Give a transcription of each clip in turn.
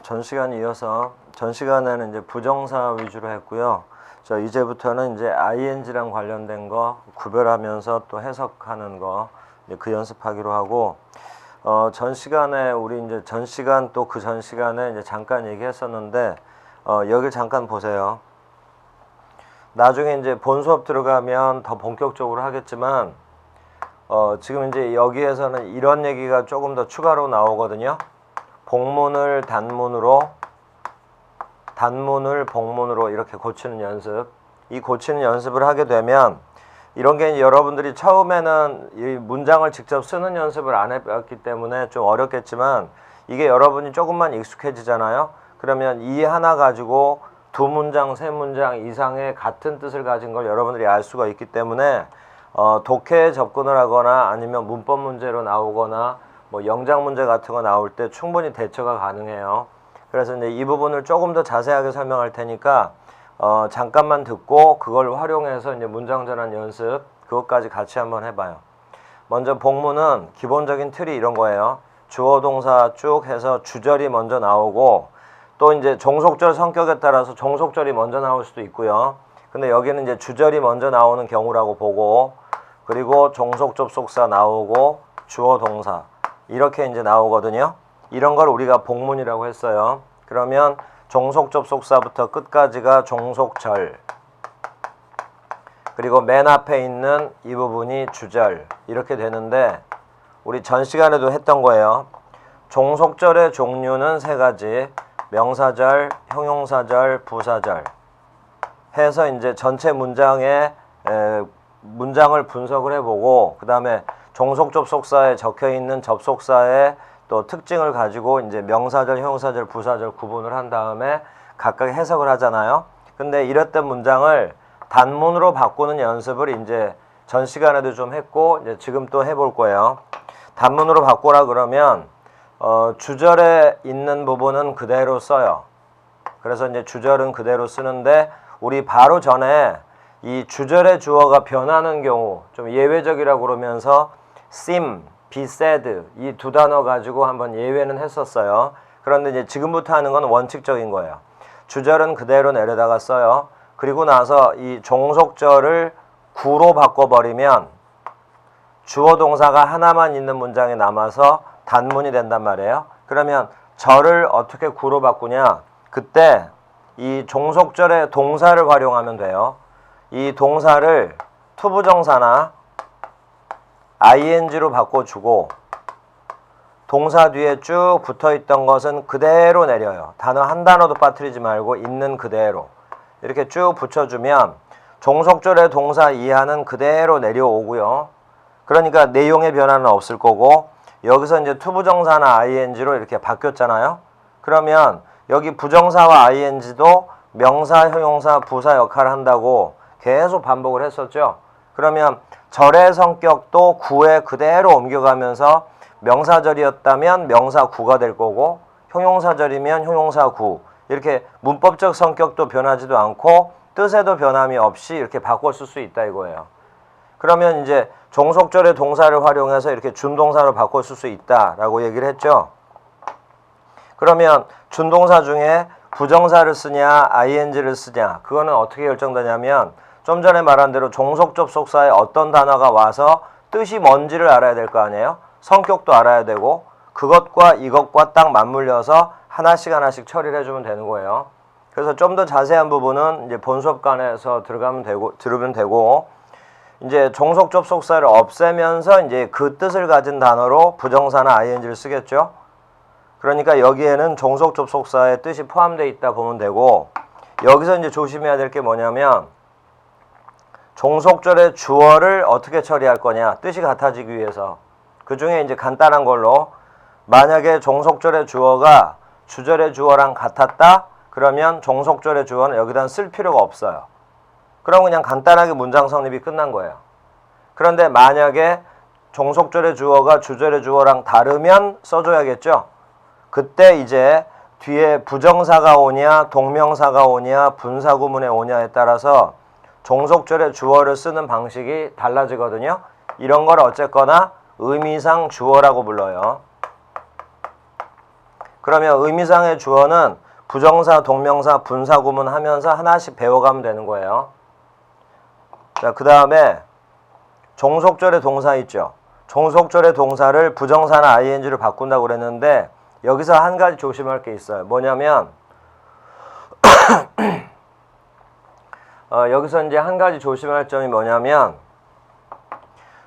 전 시간 이어서 전 시간에는 이제 부정사 위주로 했고요. 이제부터는 이제 ing랑 관련된 거 구별하면서 또 해석하는 거 그 연습하기로 하고, 전 시간에 우리 이제 전 시간 또 그 전 시간에 이제 잠깐 얘기했었는데, 여길 잠깐 보세요. 나중에 이제 본 수업 들어가면 더 본격적으로 하겠지만, 지금 이제 여기에서는 이런 얘기가 조금 더 추가로 나오거든요. 복문을 단문으로, 단문을 복문으로 이렇게 고치는 연습. 이 고치는 연습을 하게 되면 이런 게 여러분들이 처음에는 이 문장을 직접 쓰는 연습을 안 해봤기 때문에 좀 어렵겠지만, 이게 여러분이 조금만 익숙해지잖아요. 그러면 이 하나 가지고 두 문장, 세 문장 이상의 같은 뜻을 가진 걸 여러분들이 알 수가 있기 때문에 독해에 접근을 하거나 아니면 문법 문제로 나오거나 뭐 영작 문제 같은 거 나올 때 충분히 대처가 가능해요. 그래서 이제 이 부분을 조금 더 자세하게 설명할 테니까 잠깐만 듣고 그걸 활용해서 이제 문장 전환 연습 그것까지 같이 한번 해봐요. 먼저 복문은 기본적인 틀이 이런 거예요. 주어 동사 쭉 해서 주절이 먼저 나오고, 또 이제 종속절 성격에 따라서 종속절이 먼저 나올 수도 있고요. 근데 여기는 이제 주절이 먼저 나오는 경우라고 보고, 그리고 종속 접속사 나오고 주어 동사 이렇게 이제 나오거든요. 이런 걸 우리가 복문이라고 했어요. 그러면 종속 접속사부터 끝까지가 종속절, 그리고 맨 앞에 있는 이 부분이 주절 이렇게 되는데, 우리 전 시간에도 했던 거예요. 종속절의 종류는 세 가지, 명사절, 형용사절, 부사절 해서 이제 전체 문장의 문장을 분석을 해보고, 그 다음에 종속 접속사에 적혀 있는 접속사의 또 특징을 가지고 이제 명사절, 형용사절, 부사절 구분을 한 다음에 각각 해석을 하잖아요. 근데 이랬던 문장을 단문으로 바꾸는 연습을 이제 전 시간에도 좀 했고, 이제 지금 또 해볼 거예요. 단문으로 바꾸라 그러면 주절에 있는 부분은 그대로 써요. 그래서 이제 주절은 그대로 쓰는데, 우리 바로 전에 이 주절의 주어가 변하는 경우 좀 예외적이라고 그러면서 seem, be said 이 두 단어 가지고 한번 예외는 했었어요. 그런데 이제 지금부터 하는 건 원칙적인 거예요. 주절은 그대로 내려다가 써요. 그리고 나서 이 종속절을 구로 바꿔버리면 주어 동사가 하나만 있는 문장이 남아서 단문이 된단 말이에요. 그러면 절을 어떻게 구로 바꾸냐? 그때 이 종속절의 동사를 활용하면 돼요. 이 동사를 투부정사나 ing로 바꿔주고, 동사 뒤에 쭉 붙어있던 것은 그대로 내려요. 단어 한 단어도 빠뜨리지 말고 있는 그대로 이렇게 쭉 붙여주면 종속절의 동사 이하는 그대로 내려오고요. 그러니까 내용의 변화는 없을 거고, 여기서 이제 투부정사나 ing로 이렇게 바뀌었잖아요. 그러면 여기 부정사와 ing도 명사, 형용사, 부사 역할을 한다고 계속 반복을 했었죠. 그러면 절의 성격도 구에 그대로 옮겨가면서 명사절이었다면 명사구가 될 거고, 형용사절이면 형용사구, 이렇게 문법적 성격도 변하지도 않고 뜻에도 변함이 없이 이렇게 바꿨을 수 있다 이거예요. 그러면 이제 종속절의 동사를 활용해서 이렇게 준동사로 바꿨을 수 있다라고 얘기를 했죠. 그러면 준동사 중에 부정사를 쓰냐 ing를 쓰냐, 그거는 어떻게 결정되냐면, 좀 전에 말한 대로 종속 접속사에 어떤 단어가 와서 뜻이 뭔지를 알아야 될 거 아니에요. 성격도 알아야 되고, 그것과 이것과 딱 맞물려서 하나씩 하나씩 처리를 해주면 되는 거예요. 그래서 좀 더 자세한 부분은 이제 본 수업관에서 들으면 되고, 이제 종속 접속사를 없애면서 이제 그 뜻을 가진 단어로 부정사나 ing를 쓰겠죠. 그러니까 여기에는 종속 접속사의 뜻이 포함되어 있다 보면 되고, 여기서 이제 조심해야 될 게 뭐냐면, 종속절의 주어를 어떻게 처리할 거냐, 뜻이 같아지기 위해서. 그 중에 이제 간단한 걸로, 만약에 종속절의 주어가 주절의 주어랑 같았다 그러면 종속절의 주어는 여기다 쓸 필요가 없어요. 그럼 그냥 간단하게 문장 성립이 끝난 거예요. 그런데 만약에 종속절의 주어가 주절의 주어랑 다르면 써줘야겠죠. 그때 이제 뒤에 부정사가 오냐 동명사가 오냐 분사구문에 오냐에 따라서 종속절의 주어를 쓰는 방식이 달라지거든요. 이런 걸 어쨌거나 의미상 주어라고 불러요. 그러면 의미상의 주어는 부정사, 동명사, 분사구문 하면서 하나씩 배워가면 되는 거예요. 자, 그 다음에 종속절의 동사 있죠. 종속절의 동사를 부정사나 ing로 바꾼다고 그랬는데 여기서 한 가지 조심할 게 있어요. 뭐냐면 여기서 이제 한 가지 조심할 점이 뭐냐면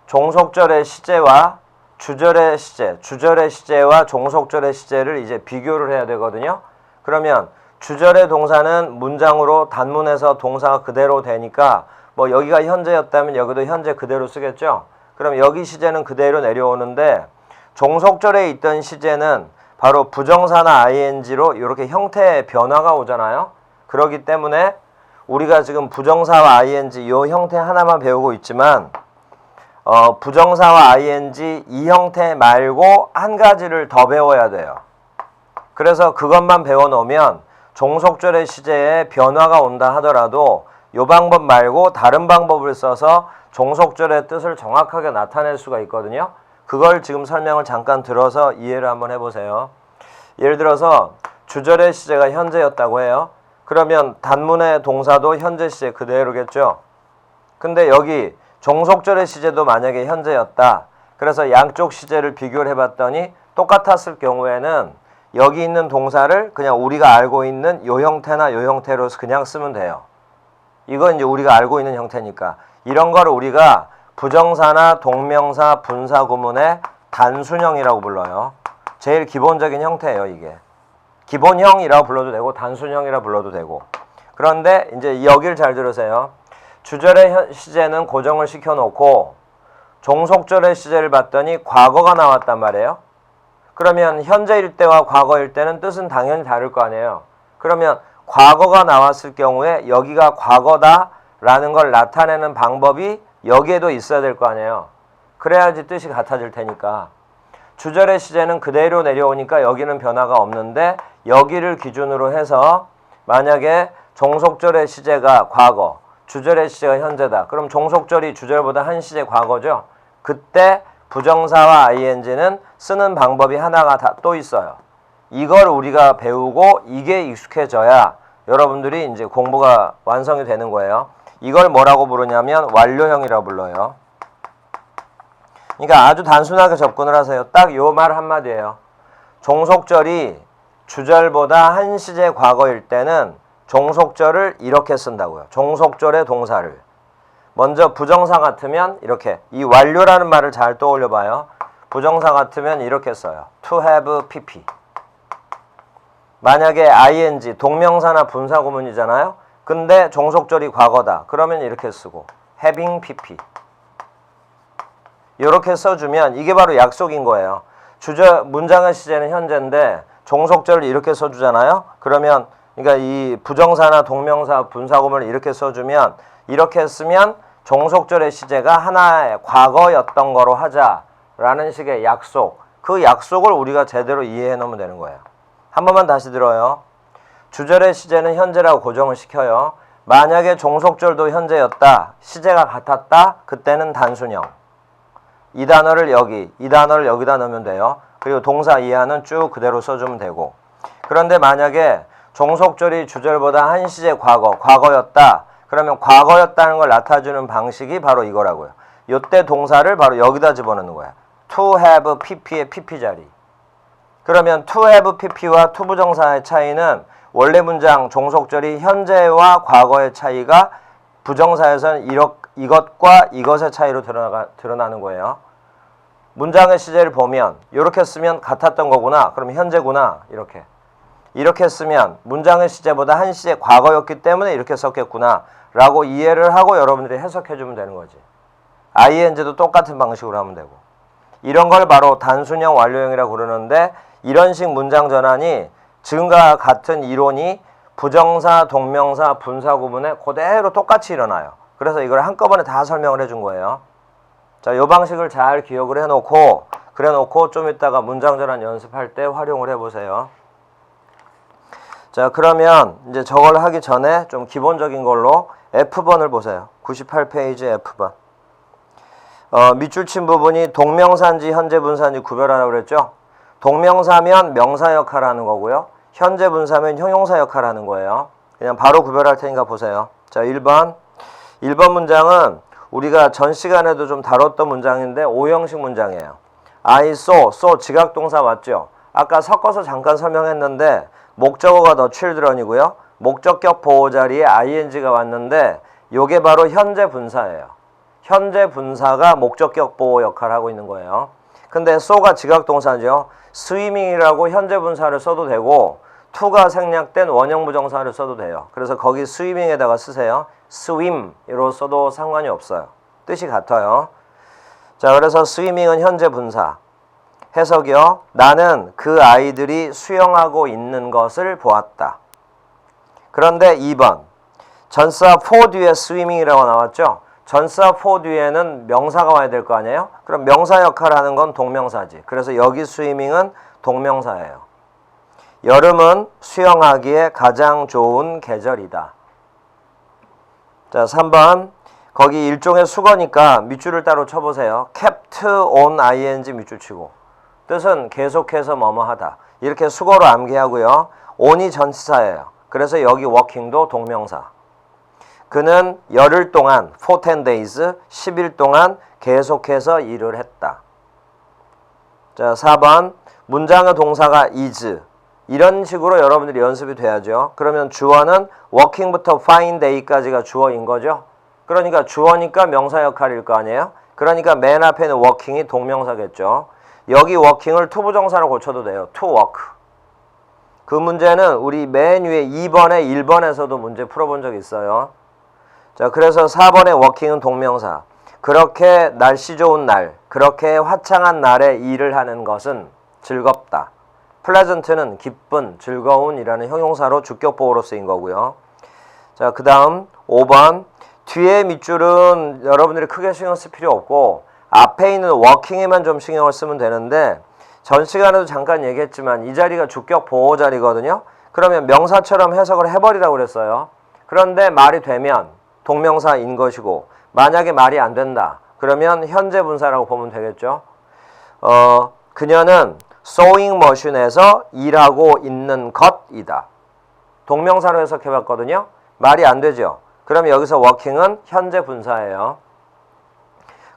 종속절의 시제와 주절의 시제, 주절의 시제와 종속절의 시제를 이제 비교를 해야 되거든요. 그러면 주절의 동사는 문장으로 단문에서 동사가 그대로 되니까 뭐 여기가 현재였다면 여기도 현재 그대로 쓰겠죠. 그럼 여기 시제는 그대로 내려오는데 종속절에 있던 시제는 바로 부정사나 ing로 이렇게 형태의 변화가 오잖아요. 그렇기 때문에 우리가 지금 부정사와 ing 이 형태 하나만 배우고 있지만 부정사와 ing 이 형태 말고 한 가지를 더 배워야 돼요. 그래서 그것만 배워놓으면 종속절의 시제에 변화가 온다 하더라도 이 방법 말고 다른 방법을 써서 종속절의 뜻을 정확하게 나타낼 수가 있거든요. 그걸 지금 설명을 잠깐 들어서 이해를 한번 해보세요. 예를 들어서 주절의 시제가 현재였다고 해요. 그러면 단문의 동사도 현재 시제 그대로겠죠. 근데 여기 종속절의 시제도 만약에 현재였다. 그래서 양쪽 시제를 비교를 해봤더니 똑같았을 경우에는 여기 있는 동사를 그냥 우리가 알고 있는 요 형태나 요 형태로 그냥 쓰면 돼요. 이건 이제 우리가 알고 있는 형태니까. 이런 거를 우리가 부정사나 동명사, 분사구문의 단순형이라고 불러요. 제일 기본적인 형태예요, 이게. 기본형이라고 불러도 되고 단순형이라고 불러도 되고. 그런데 이제 여기를 잘 들으세요. 주절의 시제는 고정을 시켜놓고 종속절의 시제를 봤더니 과거가 나왔단 말이에요. 그러면 현재일 때와 과거일 때는 뜻은 당연히 다를 거 아니에요. 그러면 과거가 나왔을 경우에 여기가 과거다라는 걸 나타내는 방법이 여기에도 있어야 될 거 아니에요. 그래야지 뜻이 같아질 테니까. 주절의 시제는 그대로 내려오니까 여기는 변화가 없는데 여기를 기준으로 해서 만약에 종속절의 시제가 과거, 주절의 시제가 현재다. 그럼 종속절이 주절보다 한 시제 과거죠. 그때 부정사와 ing는 쓰는 방법이 하나가 또 있어요. 이걸 우리가 배우고 이게 익숙해져야 여러분들이 이제 공부가 완성이 되는 거예요. 이걸 뭐라고 부르냐면 완료형이라고 불러요. 그러니까 아주 단순하게 접근을 하세요. 딱 요 말 한마디예요. 종속절이 주절보다 한 시제 과거일 때는 종속절을 이렇게 쓴다고요. 종속절의 동사를. 먼저 부정사 같으면 이렇게 이 완료라는 말을 잘 떠올려 봐요. 부정사 같으면 이렇게 써요. To have pp. 만약에 ing 동명사나 분사구문이잖아요. 근데 종속절이 과거다. 그러면 이렇게 쓰고 having pp. 이렇게 써주면 이게 바로 약속인 거예요. 문장의 시제는 현재인데 종속절을 이렇게 써주잖아요. 그러면 그러니까 이 부정사나 동명사 분사구문을 이렇게 써주면 이렇게 쓰면 종속절의 시제가 하나의 과거였던 거로 하자라는 식의 약속. 그 약속을 우리가 제대로 이해해 놓으면 되는 거예요. 한 번만 다시 들어요. 주절의 시제는 현재라고 고정을 시켜요. 만약에 종속절도 현재였다. 시제가 같았다. 그때는 단순형. 이 단어를 여기, 이 단어를 여기다 넣으면 돼요. 그리고 동사 이하는 쭉 그대로 써주면 되고. 그런데 만약에 종속절이 주절보다 한 시제 과거였다. 그러면 과거였다는 걸 나타주는 방식이 바로 이거라고요. 요때 동사를 바로 여기다 집어넣는 거야. To have pp의 pp 자리. 그러면 to have pp와 to 부정사의 차이는 원래 문장 종속절이 현재와 과거의 차이가 부정사에서는 이것과 이것의 차이로 드러나는 거예요. 문장의 시제를 보면 이렇게 쓰면 같았던 거구나. 그럼 현재구나. 이렇게 쓰면 문장의 시제보다 한 시제 과거였기 때문에 이렇게 썼겠구나 라고 이해를 하고 여러분들이 해석해 주면 되는 거지. ing도 똑같은 방식으로 하면 되고. 이런 걸 바로 단순형 완료형이라고 그러는데 이런 식 문장 전환이 지금과 같은 이론이 부정사, 동명사, 분사구문에 그대로 똑같이 일어나요. 그래서 이걸 한꺼번에 다 설명을 해준 거예요. 자, 이 방식을 잘 기억을 그래놓고 좀 이따가 문장 전환 연습할 때 활용을 해보세요. 자, 그러면 이제 저걸 하기 전에 좀 기본적인 걸로 F번을 보세요. 98페이지 F번. 밑줄 친 부분이 동명사인지 현재 분사인지 구별하라고 그랬죠? 동명사면 명사 역할을 하는 거고요. 현재 분사면 형용사 역할을 하는 거예요. 그냥 바로 구별할 테니까 보세요. 자, 1번 문장은 우리가 전 시간에도 좀 다뤘던 문장인데 오형식 문장이에요. I saw 지각동사 맞죠? 아까 섞어서 잠깐 설명했는데 목적어가 the children이고요. 목적격 보호 자리에 ing가 왔는데 요게 바로 현재 분사예요. 현재 분사가 목적격 보호 역할을 하고 있는 거예요. 근데 so가 지각동사죠. swimming이라고 현재 분사를 써도 되고 to가 생략된 원형 부정사를 써도 돼요. 그래서 거기 swimming에다가 쓰세요. swim으로 써도 상관이 없어요. 뜻이 같아요. 자, 그래서 swimming은 현재 분사. 해석이요. 나는 그 아이들이 수영하고 있는 것을 보았다. 그런데 2번 전사 for 뒤에 swimming이라고 나왔죠. 전사 for 뒤에는 명사가 와야 될 거 아니에요? 그럼 명사 역할을 하는 건 동명사지. 그래서 여기 swimming은 동명사예요. 여름은 수영하기에 가장 좋은 계절이다. 자, 3번 거기 일종의 수거니까 밑줄을 따로 쳐보세요. kept on ing 밑줄 치고 뜻은 계속해서 뭐뭐 하다. 이렇게 수거로 암기하고요. on이 전치사예요. 그래서 여기 working도 동명사. 그는 열흘 동안 10 days 10일 동안 계속해서 일을 했다. 자, 4번 문장의 동사가 is 이런 식으로 여러분들이 연습이 돼야죠. 그러면 주어는 working부터 fine day까지가 주어인 거죠. 그러니까 주어니까 명사 역할일 거 아니에요. 그러니까 맨 앞에는 working이 동명사겠죠. 여기 working을 to 부정사로 고쳐도 돼요. to work. 그 문제는 우리 맨 위에 2번에 1번에서도 문제 풀어본 적 있어요. 자, 그래서 4번의 working은 동명사. 그렇게 날씨 좋은 날, 그렇게 화창한 날에 일을 하는 것은 즐겁다. pleasant는 기쁜, 즐거운이라는 형용사로 주격보호로 쓰인 거고요. 자, 그 다음 5번 뒤에 밑줄은 여러분들이 크게 신경 쓸 필요 없고 앞에 있는 working에만 좀 신경을 쓰면 되는데 전 시간에도 잠깐 얘기했지만 이 자리가 주격보호 자리거든요. 그러면 명사처럼 해석을 해버리라고 그랬어요. 그런데 말이 되면 동명사인 것이고 만약에 말이 안 된다. 그러면 현재 분사라고 보면 되겠죠. 그녀는 sewing machine에서 일하고 있는 것이다. 동명사로 해석해봤거든요. 말이 안 되죠. 그럼 여기서 working은 현재 분사예요.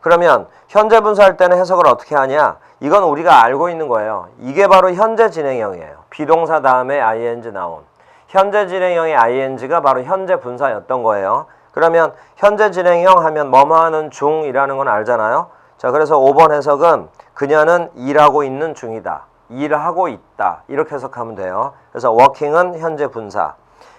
그러면 현재 분사할 때는 해석을 어떻게 하냐? 이건 우리가 알고 있는 거예요. 이게 바로 현재 진행형이에요. 비동사 다음에 ing 나온. 현재 진행형의 ing가 바로 현재 분사였던 거예요. 그러면 현재 진행형 하면 뭐뭐 하는 중이라는 건 알잖아요. 자, 그래서 5번 해석은 그녀는 일하고 있는 중이다. 일하고 있다. 이렇게 해석하면 돼요. 그래서 working은 현재 분사.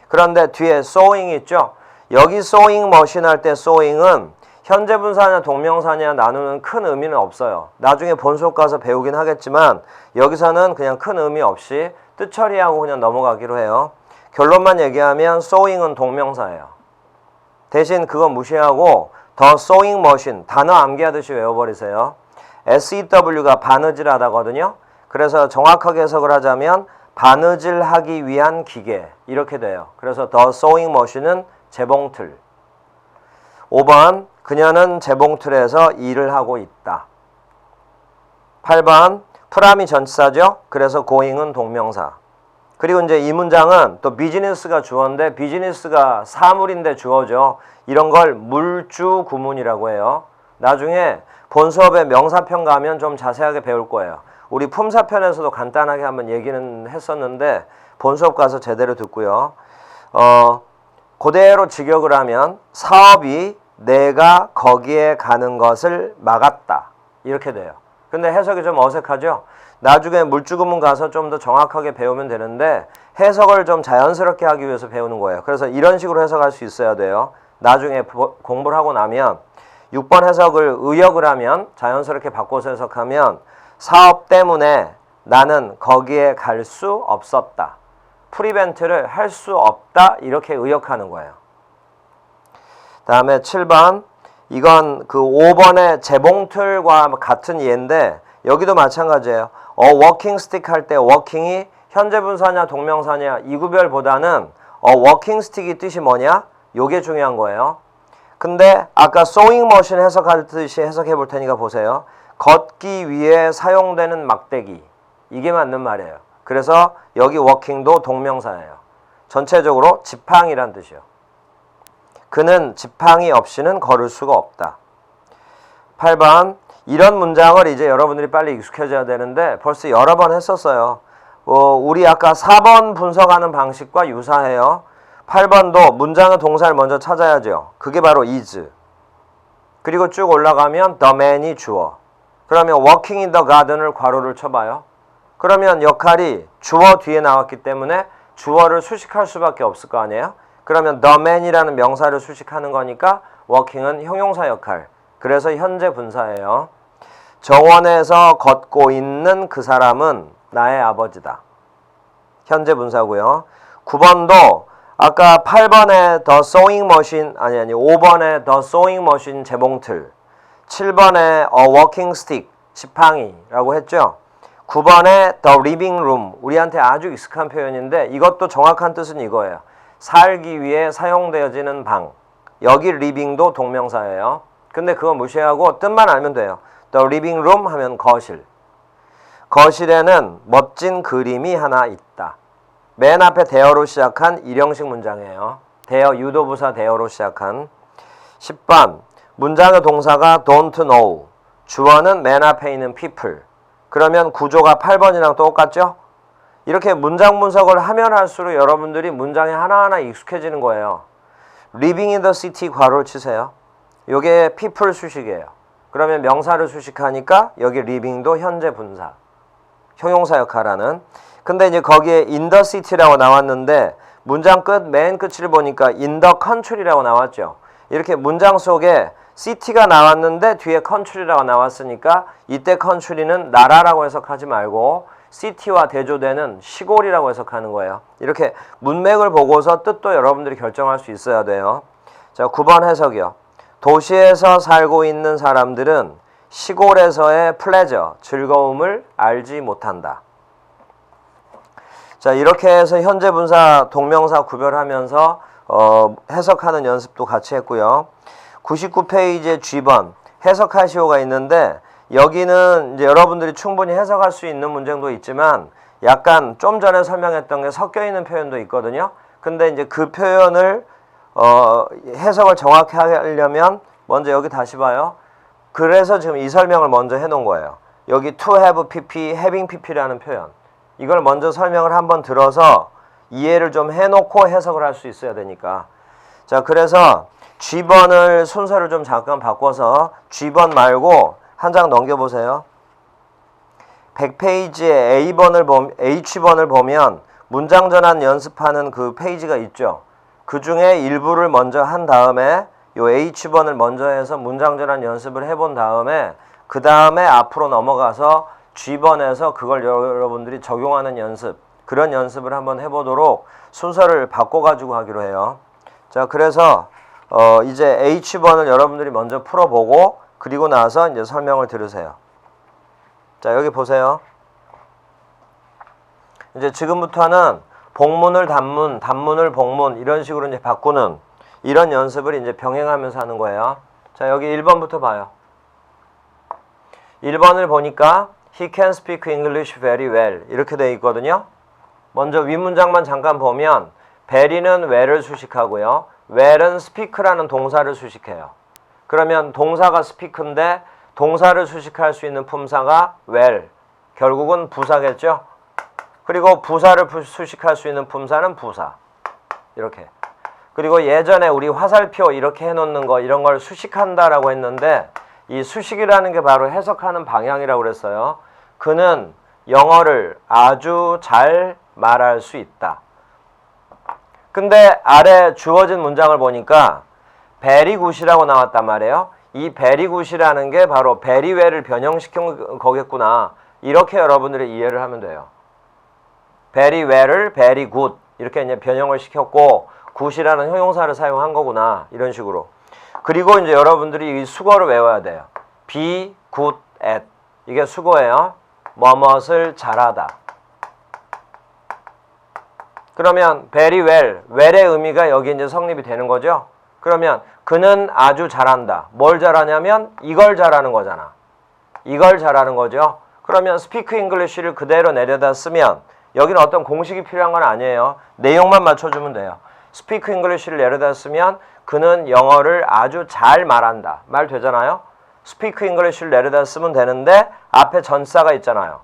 그런데 뒤에 sewing 있죠? 여기 sewing machine 할 때 sewing은 현재 분사냐 동명사냐 나누는 큰 의미는 없어요. 나중에 본수업 가서 배우긴 하겠지만 여기서는 그냥 큰 의미 없이 뜻 처리하고 그냥 넘어가기로 해요. 결론만 얘기하면 sewing은 동명사예요. 대신 그건 무시하고 the sewing machine 단어 암기하듯이 외워버리세요. SEW가 바느질하다거든요. 그래서 정확하게 해석을 하자면 바느질하기 위한 기계 이렇게 돼요. 그래서 the sewing machine은 재봉틀. 5번 그녀는 재봉틀에서 일을 하고 있다. 8번 프람이 전치사죠. 그래서 going은 동명사. 그리고 이제 이 문장은 또 비즈니스가 주어인데 비즈니스가 사물인데 주어죠. 이런 걸 물주 구문이라고 해요. 나중에 본 수업에 명사편 가면 좀 자세하게 배울 거예요. 우리 품사편에서도 간단하게 한번 얘기는 했었는데 본 수업 가서 제대로 듣고요. 그대로 직역을 하면 사업이 내가 거기에 가는 것을 막았다. 이렇게 돼요. 근데 해석이 좀 어색하죠? 나중에 물주구문 가서 좀 더 정확하게 배우면 되는데 해석을 좀 자연스럽게 하기 위해서 배우는 거예요. 그래서 이런 식으로 해석할 수 있어야 돼요. 나중에 공부를 하고 나면 6번 해석을 의역을 하면 자연스럽게 바꿔서 해석하면 사업 때문에 나는 거기에 갈 수 없었다. 프리벤트를 할 수 없다. 이렇게 의역하는 거예요. 다음에 7번 이건 그 5번의 재봉틀과 같은 예인데 여기도 마찬가지예요. 워킹 스틱 할 때 워킹이 현재 분사냐 동명사냐 이 구별보다는 워킹 스틱이 뜻이 뭐냐? 요게 중요한 거예요. 근데 아까 sewing machine 해석하듯이 해석해 볼 테니까 보세요. 걷기 위해 사용되는 막대기. 이게 맞는 말이에요. 그래서 여기 walking도 동명사예요. 전체적으로 지팡이란 뜻이요. 그는 지팡이 없이는 걸을 수가 없다. 8번 이런 문장을 이제 여러분들이 빨리 익숙해져야 되는데 벌써 여러 번 했었어요. 우리 아까 4번 분석하는 방식과 유사해요. 8번도 문장의 동사를 먼저 찾아야죠. 그게 바로 is. 그리고 쭉 올라가면 the man이 주어. 그러면 walking in the garden을 괄호를 쳐봐요. 그러면 역할이 주어 뒤에 나왔기 때문에 주어를 수식할 수밖에 없을 거 아니에요. 그러면 the man이라는 명사를 수식하는 거니까 walking은 형용사 역할. 그래서 현재 분사예요. 정원에서 걷고 있는 그 사람은 나의 아버지다. 현재 분사고요. 9번도 아까 8번에 the sewing machine 5번에 the sewing machine 재봉틀, 7번에 a walking stick 지팡이라고 했죠. 9번에 the living room 우리한테 아주 익숙한 표현인데 이것도 정확한 뜻은 이거예요. 살기 위해 사용되어지는 방. 여기 living도 동명사예요. 근데 그거 무시하고 뜻만 알면 돼요. The living room 하면 거실. 거실에는 멋진 그림이 하나 있다. 맨 앞에 대어로 시작한 일형식 문장이에요. 대어, 유도부사 대어로 시작한. 10번 문장의 동사가 don't know. 주어는 맨 앞에 있는 people. 그러면 구조가 8번이랑 똑같죠? 이렇게 문장 분석을 하면 할수록 여러분들이 문장에 하나하나 익숙해지는 거예요. Living in the city 괄호를 치세요. 이게 people 수식이에요. 그러면 명사를 수식하니까 여기 living도 현재 분사. 형용사 역할하는. 근데 이제 거기에 in the city라고 나왔는데 문장 끝 맨 끝을 보니까 in the country라고 나왔죠. 이렇게 문장 속에 city가 나왔는데 뒤에 country라고 나왔으니까 이때 country는 나라라고 해석하지 말고 city와 대조되는 시골이라고 해석하는 거예요. 이렇게 문맥을 보고서 뜻도 여러분들이 결정할 수 있어야 돼요. 자, 9번 해석이요. 도시에서 살고 있는 사람들은 시골에서의 플레저, 즐거움을 알지 못한다. 자, 이렇게 해서 현재 분사, 동명사 구별하면서 해석하는 연습도 같이 했고요. 99페이지에 G번 해석하시오가 있는데 여기는 이제 여러분들이 충분히 해석할 수 있는 문장도 있지만 약간 좀 전에 설명했던 게 섞여 있는 표현도 있거든요. 근데 이제 그 표현을 해석을 정확히 하려면 먼저 여기 다시 봐요. 그래서 지금 이 설명을 먼저 해놓은 거예요. 여기 to have pp, having pp라는 표현. 이걸 먼저 설명을 한번 들어서 이해를 좀 해놓고 해석을 할 수 있어야 되니까. 자, 그래서 G번을 순서를 좀 잠깐 바꿔서 G번 말고 한 장 넘겨보세요. 100페이지에 H번을 보면 문장 전환 연습하는 그 페이지가 있죠. 그 중에 일부를 먼저 한 다음에 요 H번을 먼저 해서 문장 전환 연습을 해본 다음에 그 다음에 앞으로 넘어가서 G번에서 그걸 여러분들이 적용하는 연습, 그런 연습을 한번 해보도록 순서를 바꿔가지고 하기로 해요. 자, 그래서 이제 H번을 여러분들이 먼저 풀어보고 그리고 나서 이제 설명을 들으세요. 자, 여기 보세요. 이제 지금부터는 복문을 단문, 단문을 복문 이런 식으로 이제 바꾸는 이런 연습을 이제 병행하면서 하는 거예요. 자, 여기 1번부터 봐요. 1번을 보니까 He can speak English very well 이렇게 되어 있거든요. 먼저 윗문장만 잠깐 보면 very는 well을 수식하고요. well은 speak라는 동사를 수식해요. 그러면 동사가 speak인데 동사를 수식할 수 있는 품사가 well. 결국은 부사겠죠. 그리고 부사를 수식할 수 있는 품사는 부사. 이렇게. 그리고 예전에 우리 화살표 이렇게 해놓는 거 이런 걸 수식한다라고 했는데 이 수식이라는 게 바로 해석하는 방향이라고 그랬어요. 그는 영어를 아주 잘 말할 수 있다. 근데 아래 주어진 문장을 보니까 very good이라고 나왔단 말이에요. 이 very good이라는 게 바로 very well을 변형시킨 거겠구나. 이렇게 여러분들이 이해를 하면 돼요. very well을 very good 이렇게 이제 변형을 시켰고 good이라는 형용사를 사용한 거구나. 이런 식으로. 그리고 이제 여러분들이 이 수거를 외워야 돼요. be good at 이게 수거예요. 뭐뭇을 잘하다. 그러면 very well, well의 의미가 여기 이제 성립이 되는 거죠. 그러면 그는 아주 잘한다. 뭘 잘하냐면 이걸 잘하는 거잖아. 이걸 잘하는 거죠. 그러면 speak English를 그대로 내려다 쓰면 여기는 어떤 공식이 필요한 건 아니에요. 내용만 맞춰주면 돼요. speak English를 내려다 쓰면 그는 영어를 아주 잘 말한다. 말 되잖아요. speak English를 내려다 쓰면 되는데 앞에 전사가 있잖아요.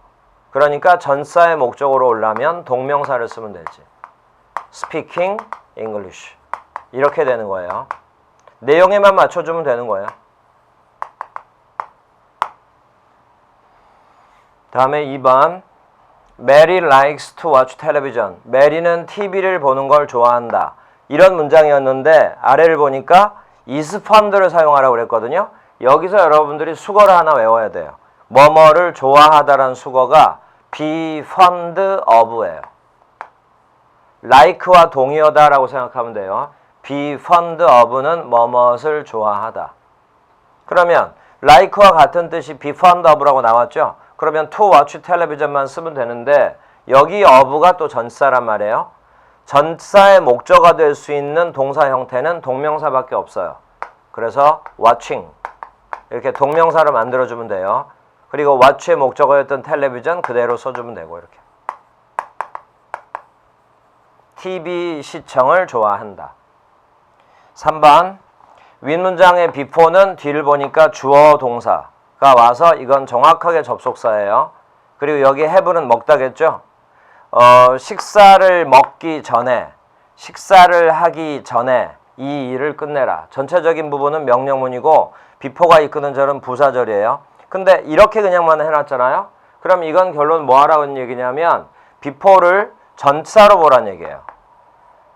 그러니까 전사의 목적으로 오려면 동명사를 쓰면 되지. speaking English 이렇게 되는 거예요. 내용에만 맞춰주면 되는 거예요. 다음에 2번 Mary likes to watch television. 메리는 TV를 보는 걸 좋아한다. 이런 문장이었는데 아래를 보니까 is fond를 사용하라고 그랬거든요. 여기서 여러분들이 수거를 하나 외워야 돼요. 뭐뭐를 좋아하다라는 수거가 be fond of예요. like와 동의어다라고 생각하면 돼요. be fond of는 뭐뭇을 좋아하다. 그러면 like와 같은 뜻이 be fond of라고 나왔죠. 그러면 to watch television만 쓰면 되는데 여기 of가 또 전사란 말이에요. 전사의 목적어가 될 수 있는 동사 형태는 동명사밖에 없어요. 그래서 watching 이렇게 동명사로 만들어주면 돼요. 그리고 watch의 목적어였던 텔레비전 그대로 써주면 되고 이렇게. TV 시청을 좋아한다. 3번 윗문장의 before는 뒤를 보니까 주어 동사가 와서 이건 정확하게 접속사예요. 그리고 여기 have는 먹다겠죠. 식사를 먹기 전에, 식사를 하기 전에 이 일을 끝내라. 전체적인 부분은 명령문이고 before가 이끄는 절은 부사절이에요. 근데 이렇게 그냥만 해놨잖아요. 그럼 이건 결론 뭐 하라는 얘기냐면 before를 전사로 보란 얘기예요.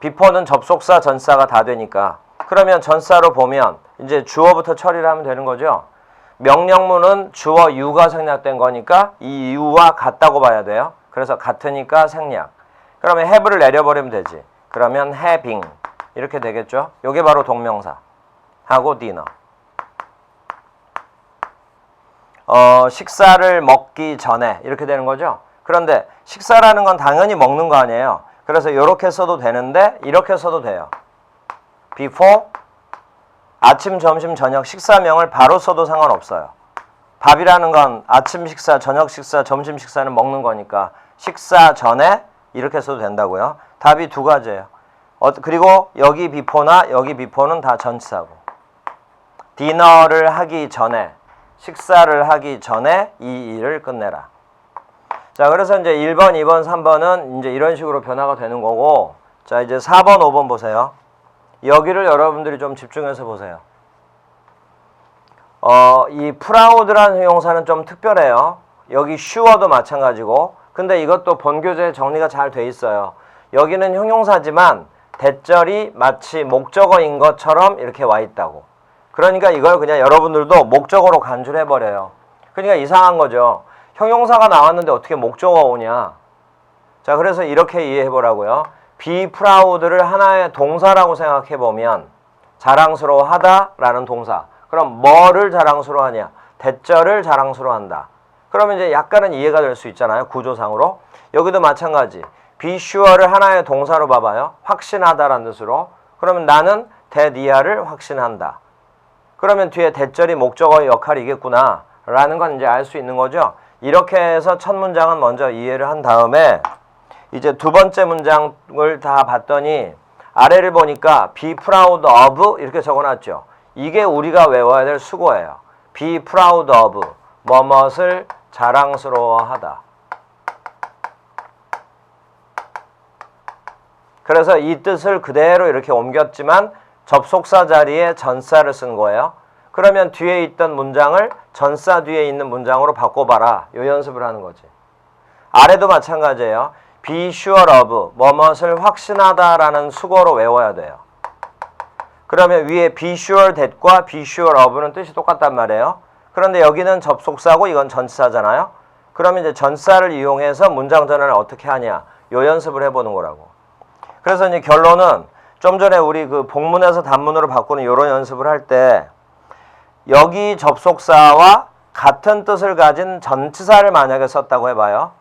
before는 접속사, 전사가 다 되니까. 그러면 전사로 보면 이제 주어부터 처리를 하면 되는 거죠. 명령문은 주어 you가 생략된 거니까 이 you와 같다고 봐야 돼요. 그래서 같으니까 생략. 그러면 have를 내려버리면 되지. 그러면 having 이렇게 되겠죠. 이게 바로 동명사 하고 dinner. 식사를 먹기 전에 이렇게 되는 거죠. 그런데 식사라는 건 당연히 먹는 거 아니에요. 그래서 이렇게 써도 되는데 이렇게 써도 돼요. before 아침, 점심, 저녁 식사명을 바로 써도 상관없어요. 밥이라는 건 아침 식사, 저녁 식사, 점심 식사는 먹는 거니까 식사 전에 이렇게 써도 된다고요. 답이 두 가지예요. 그리고 여기 before나 여기 before는 다 전치사고. 디너를 하기 전에, 식사를 하기 전에 이 일을 끝내라. 자, 그래서 이제 1번, 2번, 3번은 이제 이런 식으로 변화가 되는 거고, 자, 이제 4번, 5번 보세요. 여기를 여러분들이 좀 집중해서 보세요. 이 proud라는 형용사는 좀 특별해요. 여기 sure도 마찬가지고, 근데 이것도 본교재에 정리가 잘 돼 있어요. 여기는 형용사지만 대절이 마치 목적어인 것처럼 이렇게 와 있다고. 그러니까 이걸 그냥 여러분들도 목적어로 간주를 해버려요. 그러니까 이상한 거죠. 형용사가 나왔는데 어떻게 목적어가 오냐. 자, 그래서 이렇게 이해해보라고요. be proud를 하나의 동사라고 생각해보면 자랑스러워하다 라는 동사. 그럼 뭐를 자랑스러워하냐? 대절을 자랑스러워한다. 그러면 이제 약간은 이해가 될 수 있잖아요. 구조상으로. 여기도 마찬가지. be sure를 하나의 동사로 봐봐요. 확신하다라는 뜻으로. 그러면 나는 대니아를 확신한다. 그러면 뒤에 대절이 목적어의 역할이겠구나 라는 건 이제 알 수 있는 거죠. 이렇게 해서 첫 문장은 먼저 이해를 한 다음에 이제 두 번째 문장을 다 봤더니 아래를 보니까 be proud of 이렇게 적어놨죠. 이게 우리가 외워야 될 수고예요. be proud of 뭐뭇을 자랑스러워하다. 그래서 이 뜻을 그대로 이렇게 옮겼지만 접속사 자리에 전사를 쓴 거예요. 그러면 뒤에 있던 문장을 전사 뒤에 있는 문장으로 바꿔봐라. 요 연습을 하는 거지. 아래도 마찬가지예요. be sure of 뭐뭇을 확신하다라는 수거로 외워야 돼요. 그러면 위에 be sure that과 be sure of는 뜻이 똑같단 말이에요. 그런데 여기는 접속사고 이건 전치사잖아요. 그러면 이제 전사를 이용해서 문장 전환을 어떻게 하냐. 요 연습을 해보는 거라고. 그래서 이제 결론은 좀 전에 우리 그 복문에서 단문으로 바꾸는 이런 연습을 할 때 여기 접속사와 같은 뜻을 가진 전치사를 만약에 썼다고 해봐요.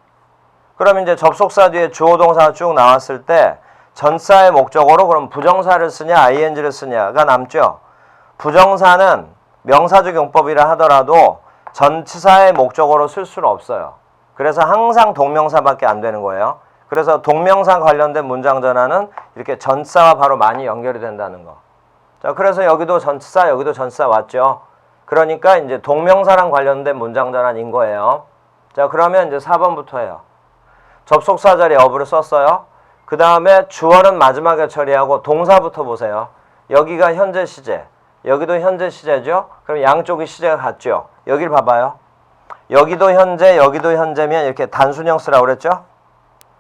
그러면 이제 접속사 뒤에 주어 동사가 쭉 나왔을 때 전사의 목적어로 그럼 부정사를 쓰냐 ing를 쓰냐가 남죠. 부정사는 명사적 용법이라 하더라도 전치사의 목적어로 쓸 수는 없어요. 그래서 항상 동명사밖에 안 되는 거예요. 그래서 동명사 관련된 문장 전환은 이렇게 전치사와 바로 많이 연결이 된다는 거. 자, 그래서 여기도 전치사, 여기도 전치사 왔죠. 그러니까 이제 동명사랑 관련된 문장 전환인 거예요. 자, 그러면 이제 4번부터 해요. 접속사 자리에 of를 썼어요. 그 다음에 주어는 마지막에 처리하고 동사부터 보세요. 여기가 현재 시제, 여기도 현재 시제죠. 그럼 양쪽이 시제가 같죠. 여길 봐봐요. 여기도 현재, 여기도 현재면 이렇게 단순형 쓰라고 그랬죠.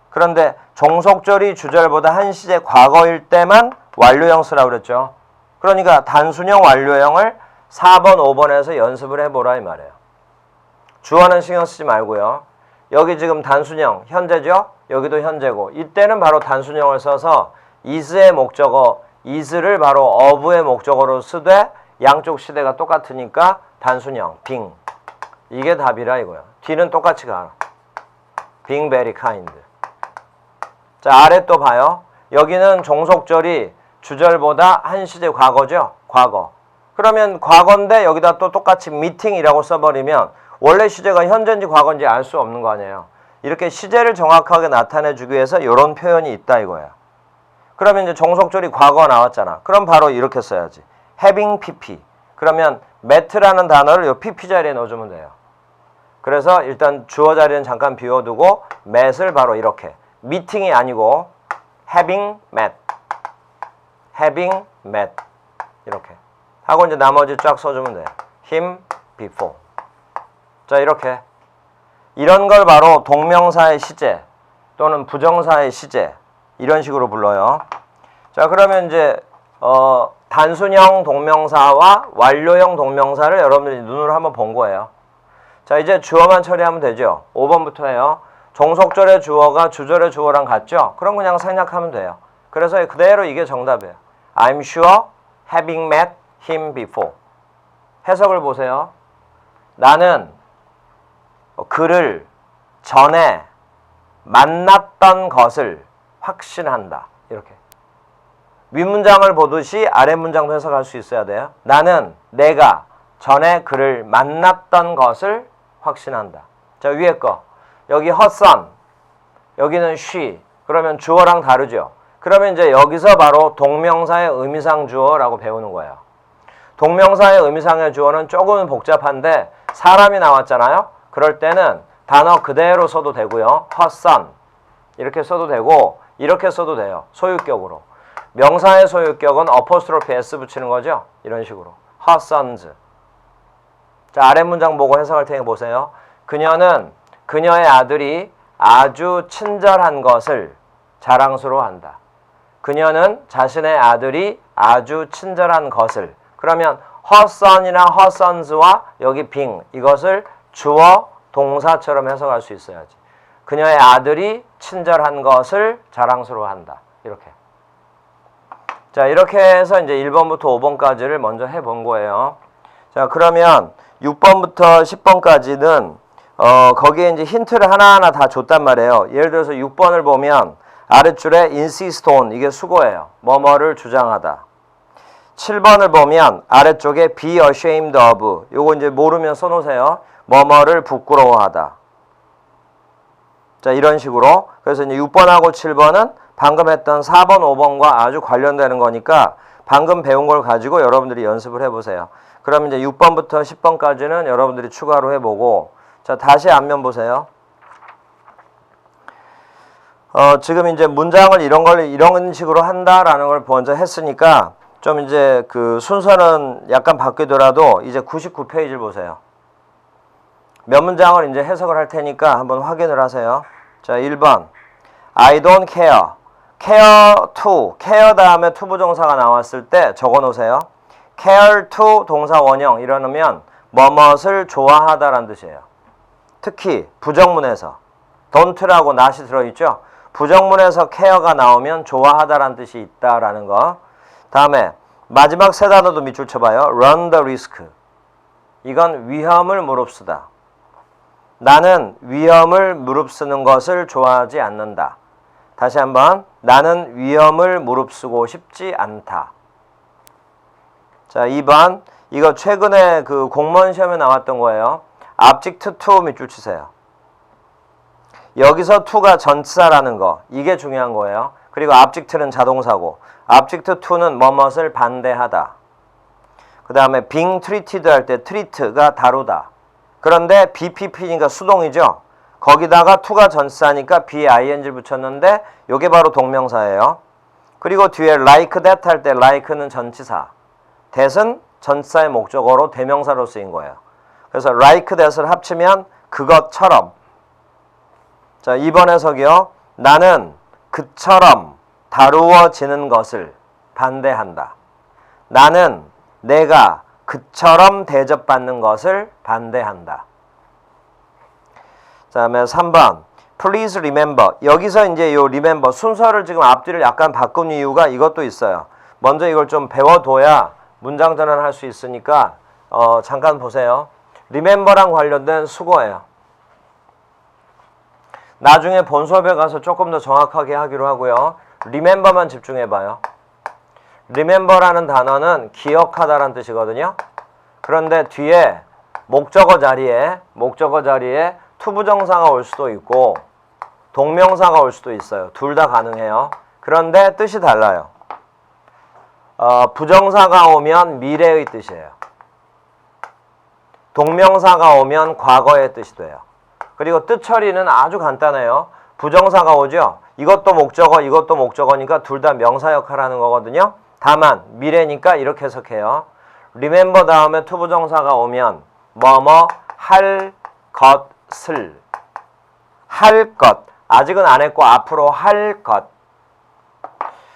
그런데 종속절이 주절보다 한 시제 과거일 때만 완료형 쓰라고 그랬죠. 그러니까 단순형 완료형을 4번, 5번에서 연습을 해보라 이 말이에요. 주어는 신경 쓰지 말고요. 여기 지금 단순형, 현재죠? 여기도 현재고 이때는 바로 단순형을 써서 is의 목적어, is를 바로 of의 목적어로 쓰되 양쪽 시대가 똑같으니까 단순형, being. 이게 답이라 이거야. 뒤는 똑같이 가. being very kind. 자, 아래 또 봐요. 여기는 종속절이 주절보다 한 시제 과거죠? 과거. 그러면 과거인데 여기다 또 똑같이 meeting이라고 써버리면 원래 시제가 현재인지 과거인지 알 수 없는 거 아니에요. 이렇게 시제를 정확하게 나타내주기 위해서 이런 표현이 있다 이거야. 그러면 이제 종속절이 과거가 나왔잖아. 그럼 바로 이렇게 써야지. having pp. 그러면 met라는 단어를 이 pp 자리에 넣어주면 돼요. 그래서 일단 주어 자리는 잠깐 비워두고 met을 바로 이렇게. meeting이 아니고 having met. having met. 이렇게. 하고 이제 나머지 쫙 써주면 돼요. him before. 자, 이렇게. 이런 걸 바로 동명사의 시제 또는 부정사의 시제 이런 식으로 불러요. 자, 그러면 이제 단순형 동명사와 완료형 동명사를 여러분들이 눈으로 한번 본 거예요. 자, 이제 주어만 처리하면 되죠. 5번부터 해요. 종속절의 주어가 주절의 주어랑 같죠? 그럼 그냥 생략하면 돼요. 그래서 그대로 이게 정답이에요. I'm sure having met him before. 해석을 보세요. 나는 그를 전에 만났던 것을 확신한다. 이렇게. 윗문장을 보듯이 아래 문장도 해석할 수 있어야 돼요. 나는 내가 전에 그를 만났던 것을 확신한다. 자, 위에 거. 여기 her son. 여기는 she. 그러면 주어랑 다르죠. 그러면 이제 여기서 바로 동명사의 의미상 주어라고 배우는 거예요. 동명사의 의미상의 주어는 조금은 복잡한데 사람이 나왔잖아요. 그럴 때는 단어 그대로 써도 되고요. her son 이렇게 써도 되고 이렇게 써도 돼요. 소유격으로. 명사의 소유격은 어포스트로피 s 붙이는 거죠. 이런 식으로. her sons. 자, 아래 문장 보고 해석할 테니 보세요. 그녀는 그녀의 아들이 아주 친절한 것을 자랑스러워한다. 그녀는 자신의 아들이 아주 친절한 것을. 그러면 her son이나 her sons와 여기 being 이것을 주어 동사처럼 해석할 수 있어야지. 그녀의 아들이 친절한 것을 자랑스러워한다. 이렇게. 자, 이렇게 해서 이제 1번부터 5번까지를 먼저 해본 거예요. 자, 그러면 6번부터 10번까지는 거기에 이제 힌트를 하나하나 다 줬단 말이에요. 예를 들어서 6번을 보면 아랫줄에 insist on 이게 수고예요. 뭐뭐를 주장하다. 7번을 보면 아래쪽에 be ashamed of 요거 이제 모르면 써놓으세요. 뭐뭐를 부끄러워하다. 자, 이런 식으로. 그래서 이제 6번하고 7번은 방금 했던 4번, 5번과 아주 관련되는 거니까 방금 배운 걸 가지고 여러분들이 연습을 해보세요. 그럼 이제 6번부터 10번까지는 여러분들이 추가로 해보고, 자, 다시 앞면 보세요. 지금 이제 문장을 이런 식으로 한다라는 걸 먼저 했으니까 좀 이제 그 순서는 약간 바뀌더라도 이제 99페이지를 보세요. 몇 문장을 이제 해석을 할 테니까 한번 확인을 하세요. 자, 1번. I don't care. care to. care 다음에 to 부정사가 나왔을 때 적어 놓으세요. care to 동사 원형 이러면 뭐뭇을 좋아하다라는 뜻이에요. 특히 부정문에서 don't라고 not이 들어있죠. 부정문에서 care가 나오면 좋아하다라는 뜻이 있다라는 거. 다음에 마지막 세 단어도 밑줄 쳐봐요. run the risk. 이건 위험을 무릅쓰다. 나는 위험을 무릅쓰는 것을 좋아하지 않는다. 다시 한번. 나는 위험을 무릅쓰고 싶지 않다. 자, 2번. 이거 최근에 그 공무원 시험에 나왔던 거예요. object to 밑줄 치세요. 여기서 to가 전치사라는 거, 이게 중요한 거예요. 그리고 object는 자동사고, object to는 뭐뭇을 반대하다. 그 다음에 being treated 할 때 treat가 다루다. 그런데 BPP니까 수동이죠. 거기다가 to가 전치사니까 BING를 붙였는데 요게 바로 동명사예요. 그리고 뒤에 like that 할 때 like는 전치사, that은 전치사의 목적어로 대명사로 쓰인 거예요. 그래서 like that을 합치면 그것처럼. 자, 2번 해석이요. 나는 그처럼 다루어지는 것을 반대한다. 나는 내가 그처럼 대접받는 것을 반대한다. 그 다음에 3번 Please remember. 여기서 이제 요 remember 순서를 지금 앞뒤를 약간 바꾼 이유가 이것도 있어요. 먼저 이걸 좀 배워둬야 문장 전환할 수 있으니까 잠깐 보세요. remember랑 관련된 수거예요. 나중에 본 수업에 가서 조금 더 정확하게 하기로 하고요. remember만 집중해봐요. remember라는 단어는 기억하다라는 뜻이거든요. 그런데 뒤에 목적어 자리에 투부정사가 올 수도 있고 동명사가 올 수도 있어요. 둘 다 가능해요. 그런데 뜻이 달라요. 부정사가 오면 미래의 뜻이에요. 동명사가 오면 과거의 뜻이 돼요. 그리고 뜻 처리는 아주 간단해요. 부정사가 오죠. 이것도 목적어, 이것도 목적어니까 둘 다 명사 역할을 하는 거거든요. 다만 미래니까 이렇게 해석해요. remember 다음에 투부정사가 오면 뭐뭐 할 것을, 할 것, 아직은 안 했고 앞으로 할 것.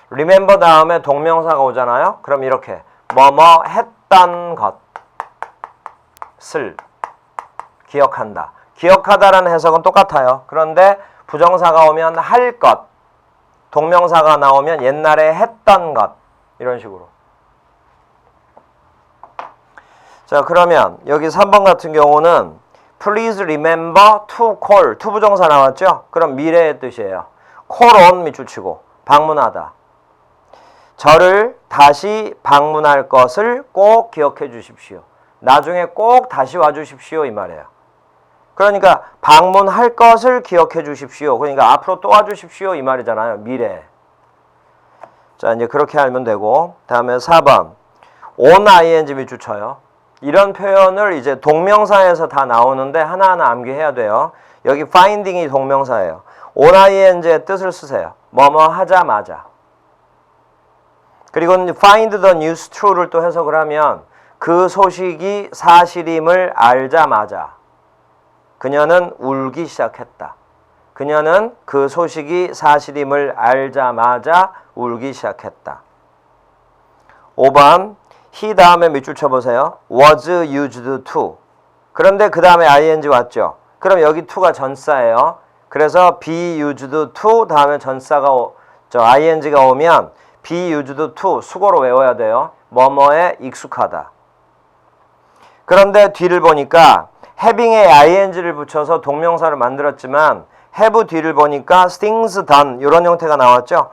remember 다음에 동명사가 오잖아요. 그럼 이렇게 뭐뭐 했던 것을 기억한다. 기억하다라는 해석은 똑같아요. 그런데 부정사가 오면 할 것, 동명사가 나오면 옛날에 했던 것, 이런 식으로. 자, 그러면 여기 3번 같은 경우는 Please remember to call. 투부정사 나왔죠? 그럼 미래의 뜻이에요. call on 밑줄 치고 방문하다. 저를 다시 방문할 것을 꼭 기억해 주십시오. 나중에 꼭 다시 와 주십시오 이 말이에요. 그러니까 방문할 것을 기억해 주십시오. 그러니까 앞으로 또 와 주십시오 이 말이잖아요. 미래. 자, 이제 그렇게 알면 되고, 다음에 4번 on ing 밑줄 쳐요. 이런 표현을 이제 동명사에서 다 나오는데 하나하나 암기해야 돼요. 여기 finding이 동명사예요. on ing의 뜻을 쓰세요. 뭐뭐 하자마자. 그리고 find the news true를 또 해석을 하면 그 소식이 사실임을 알자마자 그녀는 울기 시작했다. 그녀는 그 소식이 사실임을 알자마자 울기 시작했다. 5번 he 다음에 밑줄 쳐보세요. was used to. 그런데 그 다음에 ing 왔죠. 그럼 여기 to가 전사예요. 그래서 be used to 다음에 전사가 ing가 오면 be used to 수고로 외워야 돼요. 뭐뭐에 익숙하다. 그런데 뒤를 보니까 having에 ing를 붙여서 동명사를 만들었지만 have 뒤를 보니까 things done 이런 형태가 나왔죠.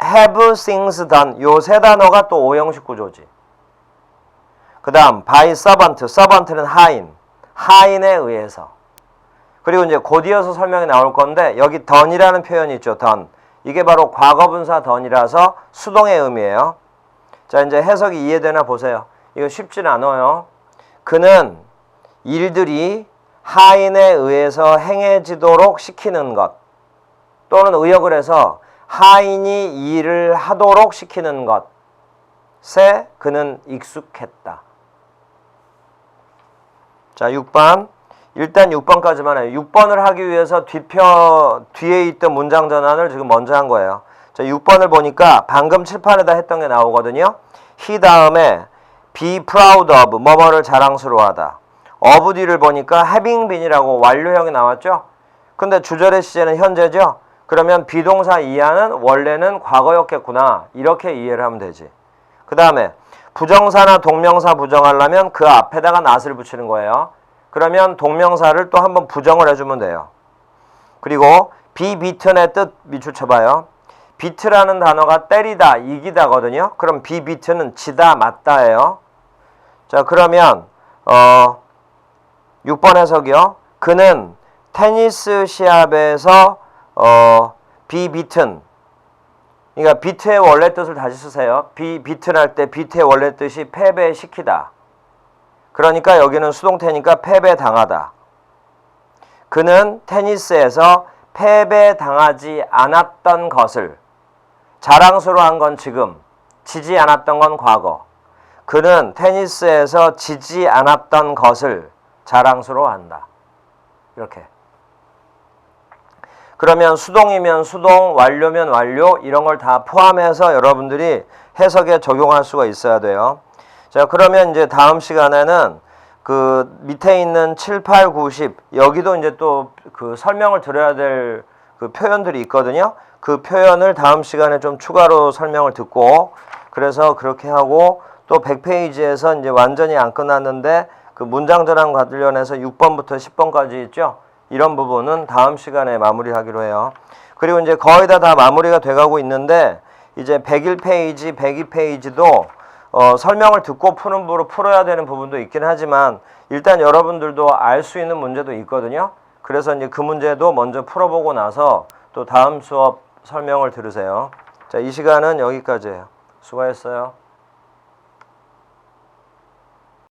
have things done 요 세 단어가 또 오형식 구조지. 그 다음 by servant, servant는 하인, 하인에 의해서. 그리고 이제 곧 이어서 설명이 나올 건데 여기 done이라는 표현이 있죠. done. 이게 바로 과거분사 done이라서 수동의 의미예요. 자, 이제 해석이 이해되나 보세요. 이거 쉽진 않아요. 그는 일들이 하인에 의해서 행해지도록 시키는 것 또는 의역을 해서 하인이 일을 하도록 시키는 것에 그는 익숙했다. 자, 6번. 일단 6번까지만 해요. 6번을 하기 위해서 뒤에 있던 문장 전환을 지금 먼저 한 거예요. 자, 6번을 보니까 방금 칠판에다 했던 게 나오거든요. he 다음에 be proud of 뭐뭐를 자랑스러워하다. of 뒤를 보니까 having been이라고 완료형이 나왔죠. 근데 주절의 시제는 현재죠. 그러면 비동사 이하는 원래는 과거였겠구나. 이렇게 이해를 하면 되지. 그 다음에 부정사나 동명사 부정하려면 그 앞에다가 not을 붙이는 거예요. 그러면 동명사를 또 한번 부정을 해주면 돼요. 그리고 be beaten의 뜻 밑줄 쳐봐요. beat라는 단어가 때리다, 이기다거든요. 그럼 be beaten은 지다, 맞다예요. 자, 그러면 6번 해석이요. 그는 테니스 시합에서 비비튼, 그러니까 비트의 원래 뜻을 다시 쓰세요. 비비튼할 때 비트의 원래 뜻이 패배시키다. 그러니까 여기는 수동태니까 패배당하다. 그는 테니스에서 패배당하지 않았던 것을, 자랑스러워한 건 지금, 지지 않았던 건 과거. 그는 테니스에서 지지 않았던 것을 자랑스러워한다. 이렇게. 그러면 수동이면 수동, 완료면 완료, 이런 걸 다 포함해서 여러분들이 해석에 적용할 수가 있어야 돼요. 자, 그러면 이제 다음 시간에는 그 밑에 있는 7, 8, 9, 10, 여기도 이제 또 그 설명을 드려야 될 그 표현들이 있거든요. 그 표현을 다음 시간에 좀 추가로 설명을 듣고, 그래서 그렇게 하고, 또 100페이지에서 이제 완전히 안 끝났는데 그 문장전환 관련해서 6번부터 10번까지 있죠. 이런 부분은 다음 시간에 마무리하기로 해요. 그리고 이제 거의 다 마무리가 돼가고 있는데, 이제 101페이지, 102페이지도 설명을 듣고 푸는 부로 풀어야 되는 부분도 있긴 하지만 일단 여러분들도 알 수 있는 문제도 있거든요. 그래서 이제 그 문제도 먼저 풀어보고 나서 또 다음 수업 설명을 들으세요. 자, 이 시간은 여기까지예요. 수고했어요.